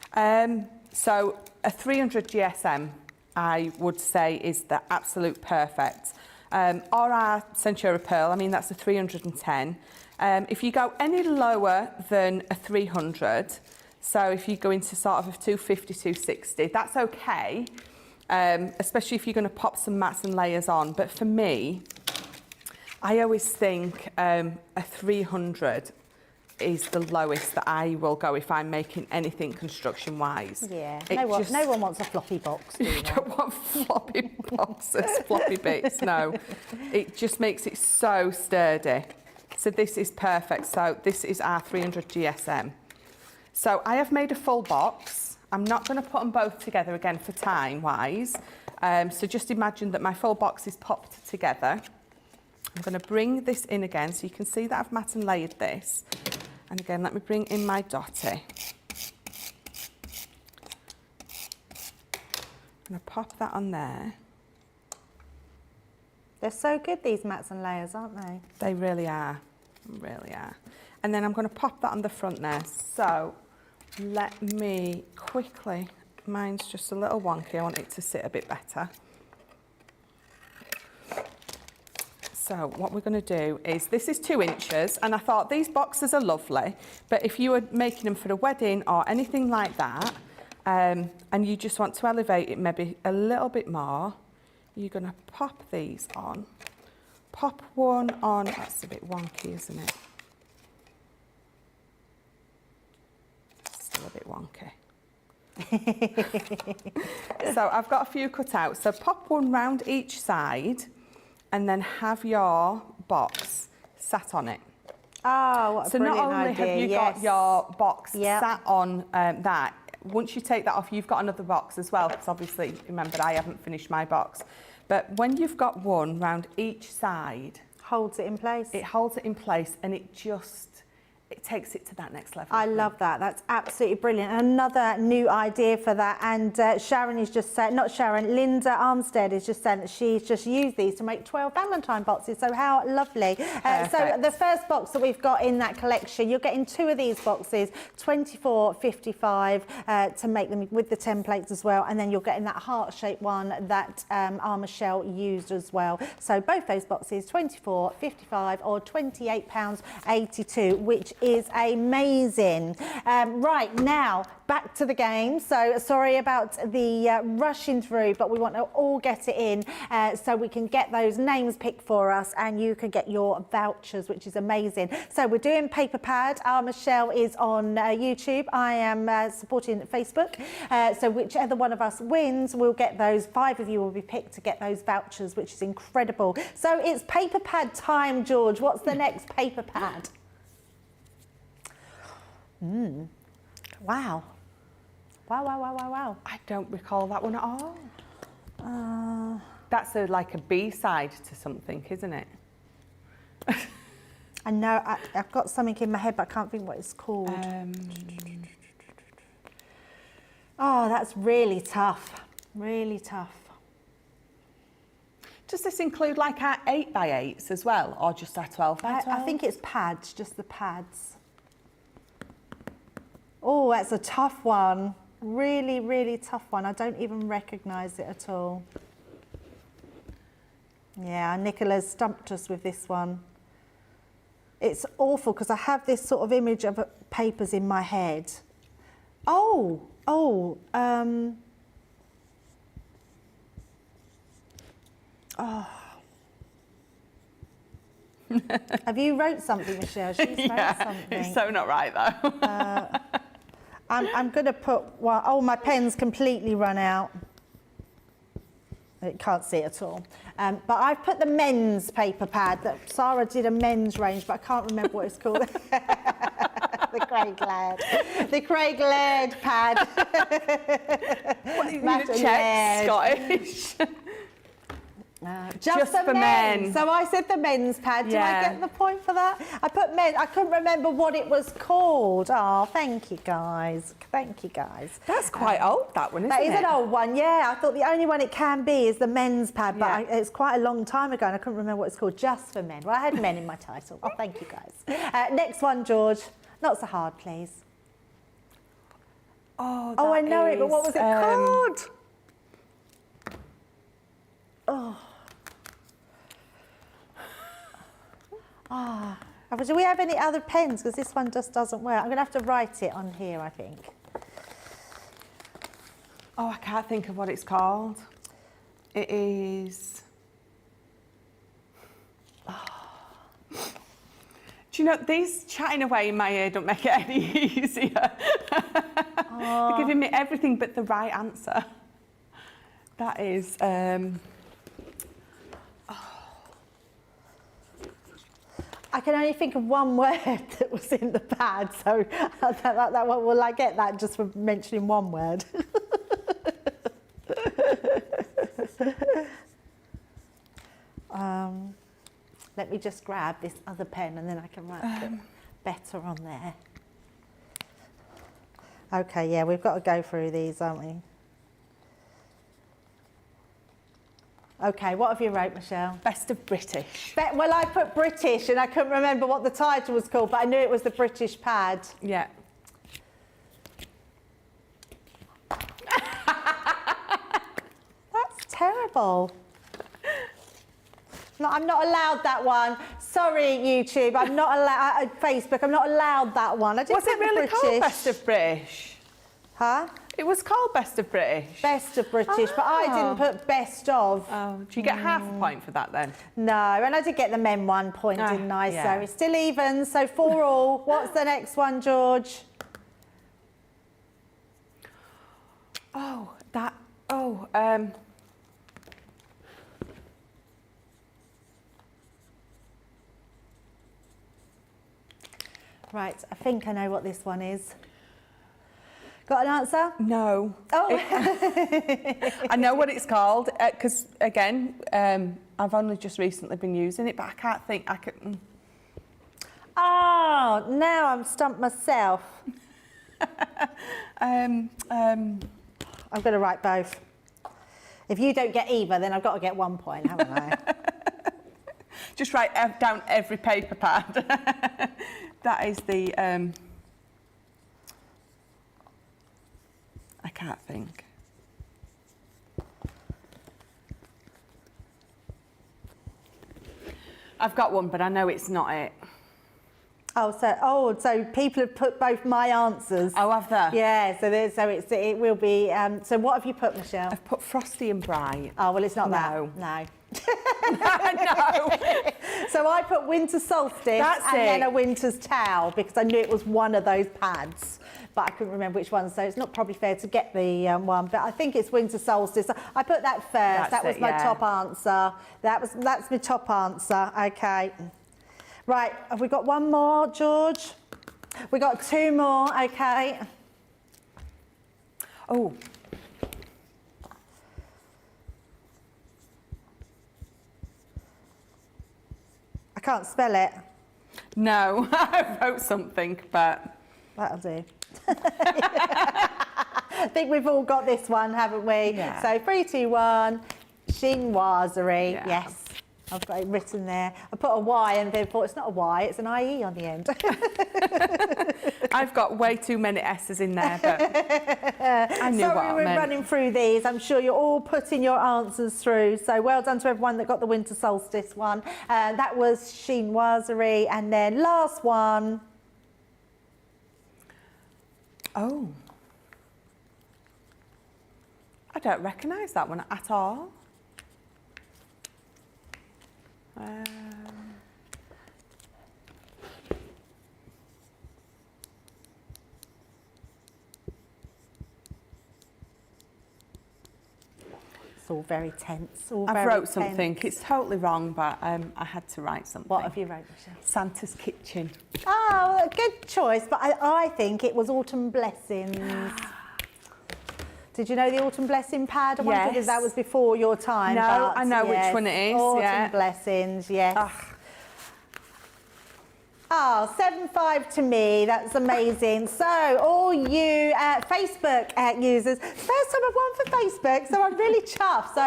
So a 300 GSM, I would say, is the absolute perfect. Or our Centura Pearl, I mean, that's a 310. If you go any lower than a 300, so if you go into sort of a 250, 260, that's okay, especially if you're going to pop some mats and layers on. But for me, I always think a 300 is the lowest that I will go if I'm making anything construction-wise. Yeah, no one wants a floppy box, do you don't want floppy boxes, floppy bits, no. It just makes it so sturdy. So this is perfect. So this is our 300 GSM. So I have made a full box. I'm not going to put them both together again for time-wise. So just imagine that my full box is popped together. I'm going to bring this in again so you can see that I've mat and layered this. And again, let me bring in my dotty. I'm going to pop that on there. They're so good, these mats and layers, aren't they? They really are, really are. And then I'm going to pop that on the front there. So let me quickly, mine's just a little wonky, I want it to sit a bit better. So what we're going to do is, this is 2 inches, and I thought these boxes are lovely, but if you were making them for a wedding or anything like that, and you just want to elevate it maybe a little bit more, you're going to pop these on. Pop one on, that's a bit wonky, isn't it? Still a bit wonky. So I've got a few cut out, so pop one round each side, and then have your box sat on it. Oh, what a brilliant idea. So not only have you got your box sat on that, once you take that off, you've got another box as well, because obviously, remember, I haven't finished my box. But when you've got one round each side... Holds it in place. It holds it in place, and it takes it to that next level. I love that. That's absolutely brilliant. Another new idea for that. And Sharon is just saying, not Sharon, Linda Armstead is just saying that she's just used these to make 12 Valentine boxes. So how lovely. So the first box that we've got in that collection, you're getting 2 of these boxes, 24.55 to make them with the templates as well. And then you're getting that heart-shaped one that our Michelle used as well. So both those boxes, 24.55 or £28.82, which is amazing. Right, now back to the game. So sorry about the rushing through, but we want to all get it in so we can get those names picked for us and you can get your vouchers, which is amazing. So we're doing paper pad. Our Michelle is on YouTube. I am supporting Facebook. So whichever one of us wins, we'll get those. 5 of you will be picked to get those vouchers, which is incredible. So it's paper pad time, George. What's the next paper pad? Wow. Wow. I don't recall that one at all. That's like a B-side to something, isn't it? I know, I've got something in my head, but I can't think what it's called. Oh, that's really tough. Really tough. Does this include like our 8x8s as well, or just our 12x12? I think it's pads, just the pads. Oh, that's a tough one. Really, really tough one. I don't even recognise it at all. Yeah, Nicola's stumped us with this one. It's awful because I have this sort of image of papers in my head. Oh. Have you wrote something, Michelle? She's wrote something. It's so not right though. I'm going to put one. Oh, my pen's completely run out. You can't see it at all. But I've put the men's paper pad that Sarah did a men's range, but I can't remember what it's called. The Craig Laird. The Craig Laird pad. What, you need to check Scottish? Just for men. So I said the men's pad. Do I get the point for that? I put men. I couldn't remember what it was called. Oh, thank you guys. Thank you guys. That's quite old, that one, isn't it? That is an old one, yeah. I thought the only one it can be is the men's pad, but it's quite a long time ago and I couldn't remember what it's called. Just for men. Well, I had men in my title. Oh, thank you guys. Next one, George. Not so hard, please. Oh, I know it, but what was it called? Do we have any other pens? Because this one just doesn't work. I'm going to have to write it on here, I think. Oh, I can't think of what it's called. It is... Do you know, these chatting away in my ear don't make it any easier. They're giving me everything but the right answer. That is... I can only think of one word that was in the pad, so that one, will I get that just for mentioning one word? Let me just grab this other pen and then I can write it better on there. Okay, yeah, we've got to go through these, haven't we? Okay, what have you wrote, Michelle? Best of British. Well, I put British and I couldn't remember what the title was called, but I knew it was the British pad. Yeah. That's terrible. No, I'm not allowed that one. Sorry, YouTube. I'm not allowed. Facebook. I'm not allowed that one. I didn't Was it really called Best of British? Huh? It was called Best of British. Best of British, but I didn't put best of. Oh, do you get half a point for that then? No, and I did get the men 1 point, didn't I? Yeah. So it's still even. So 4 all. What's the next one, George? Right, I think I know what this one is. Got an answer? No. Oh. I know what it's called, because, again, I've only just recently been using it, but I can't think, Oh, now I'm stumped myself. I'm going to write both. If you don't get either, then I've got to get 1 point, haven't I? Just write down every paper pad. That is the... I can't think. I've got one, but I know it's not it. So people have put both my answers. Oh, have they? Yeah, it will be. So what have you put, Michelle? I've put Frosty and Bright. Oh, well, it's not that. No. No. So I put winter solstice then a winter's towel because I knew it was one of those pads, but I couldn't remember which one. So it's not probably fair to get the one, but I think it's winter solstice. I put that first. That was my top answer. That's my top answer. Okay. Right, have we got one more, George? We got 2 more, okay. Oh. I can't spell it. No, I wrote something, but... That'll do. I think we've all got this one, haven't we? Yeah. So 3, 2, 1, chinoiserie, Yeah. yes. I've got it written there. I put a Y and then thought it's not a Y, it's an IE on the end. I've got way too many S's in there, but I knew what I we're meant. running through these. I'm sure you're all putting your answers through. So well done to everyone that got the winter solstice one. That was chinoiserie. And then last one. Oh. I don't recognise that one at all. It's all very tense. All I very wrote something. tense. It's totally wrong, but I had to write something. What have you wrote, Michelle? Santa's kitchen. Oh, a good choice, but I think it was Autumn Blessings. Did you know the Autumn Blessing pad? I wonder Yes. if that was before your time. No, but I know yes, which one it is. Autumn Yeah. Blessings, yes. Ugh. Oh, 7-5 to me. That's amazing. So, all you Facebook users, first time I've won for Facebook, so I'm really chuffed. So,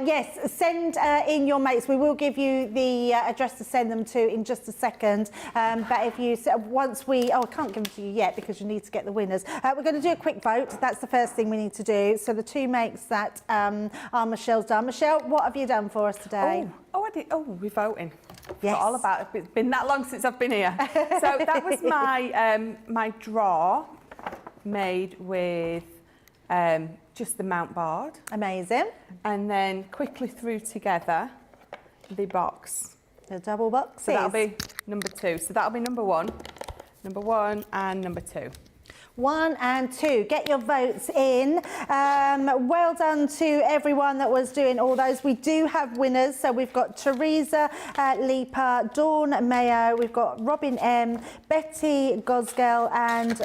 yes, send in your mates. We will give you the address to send them to in just a second. But if you, once we, I can't give them to you yet because you need to get the winners. We're going to do a quick vote. That's the first thing we need to do. So, the two makes that are Michelle's done. Michelle, what have you done for us today? Oh, I did. Oh, we're voting. Yes. Forgot all about it. It's been that long since I've been here. So that was my my draw made with just the Mountboard. Amazing. And then quickly threw together the box. The double boxes. So that'll be number 2. So that'll be number 1 and number 2. 1 and 2. Get your votes in. Well done to everyone that was doing all those. We do have winners. So we've got Teresa Leaper, Dawn Mayo, we've got Robin M, Betty Gosgell and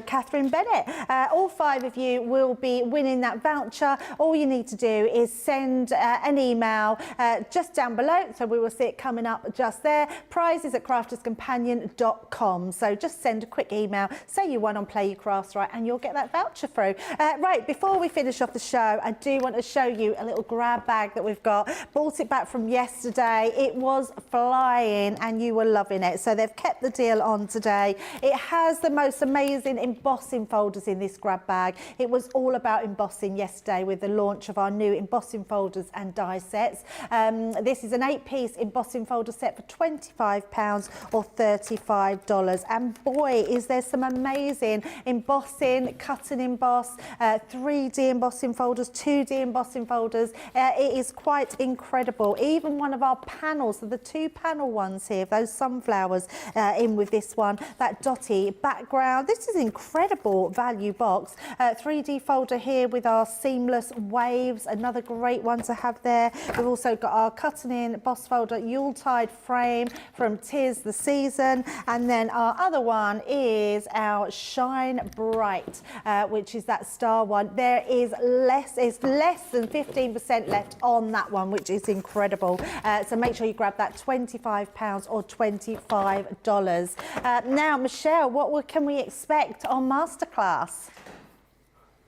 Catherine Bennett. All 5 of you will be winning that voucher. All you need to do is send an email just down below. So we will see it coming up just there. Prizes at crafterscompanion.com. So just send a quick email. Say you won on Play Your Crafts Right and you'll get that voucher through. Right, before we finish off the show, I do want to show you a little grab bag that we've got. Bought it back from yesterday. It was flying and you were loving it. So they've kept the deal on today. It has the most amazing embossing folders in this grab bag. It was all about embossing yesterday with the launch of our new embossing folders and die sets. This is an 8-piece embossing folder set for £25 or $35. And boy, is there some amazing embossing, cut and emboss, 3D embossing folders, 2D embossing folders. It is quite incredible. Even one of our panels, so the 2 panel ones here, those sunflowers in with this one, that dotty background. This is an incredible value box. 3D folder here with our seamless waves, another great one to have there. We've also got our cut and emboss folder Yuletide frame from Tis the Season, and then our other one is our Shine Bright, which is that star one. There is less than 15% left on that one, which is incredible. So make sure you grab that £25 or $25. Now, Michelle, what can we expect on Masterclass?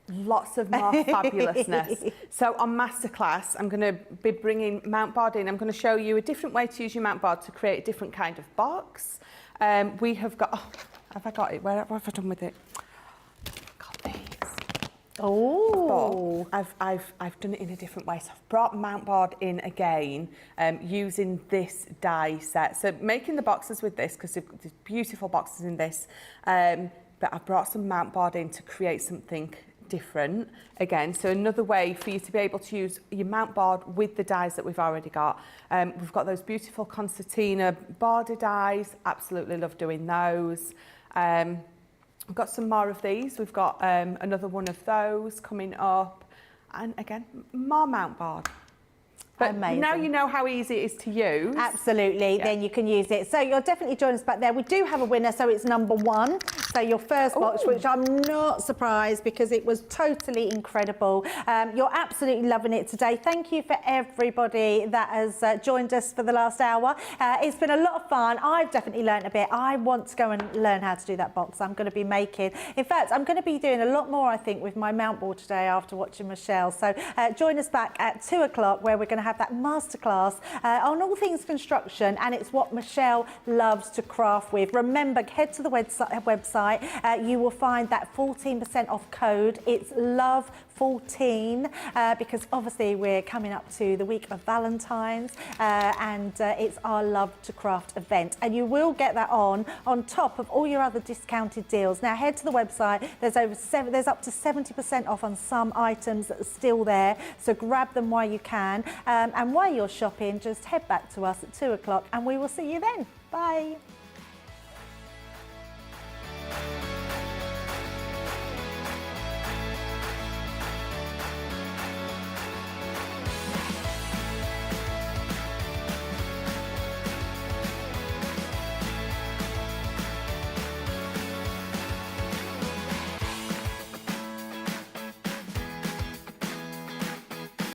Lots of more fabulousness. So on Masterclass, I'm going to be bringing Mountboard in. I'm going to show you a different way to use your Mountboard to create a different kind of box. We have got, oh, have I got it? What have I done with it? I've got these. Oh. But I've done it in a different way. So I've brought Mountboard in again using this die set. So making the boxes with this, because there's beautiful boxes in this, but I've brought some Mountboard in to create something different again. So another way for you to be able to use your Mountboard with the dies that we've already got. We've got those beautiful concertina border dies. Absolutely love doing those. We've got some more of these. We've got another one of those coming up. And again, more Mountboard. But amazing. Now you know how easy it is to use. Absolutely, yeah. Then you can use it. So you'll definitely join us back there. We do have a winner, so it's number 1. So your first box, which I'm not surprised because it was totally incredible. You're absolutely loving it today. Thank you for everybody that has joined us for the last hour. It's been a lot of fun. I've definitely learned a bit. I want to go and learn how to do that box. I'm going to be making. In fact, I'm going to be doing a lot more, I think, with my Mountboard today after watching Michelle. So join us back at 2 o'clock where we're going to have that masterclass on all things construction, and it's what Michelle loves to craft with. Remember, head to the website. You will find that 14% off code. It's LOVE14 because obviously we're coming up to the week of Valentine's and it's our Love to Craft event, and you will get that on top of all your other discounted deals. Now head to the website. There's up to 70% off on some items that are still there, so grab them while you can. And while you're shopping, just head back to us at 2 o'clock and we will see you then. Bye.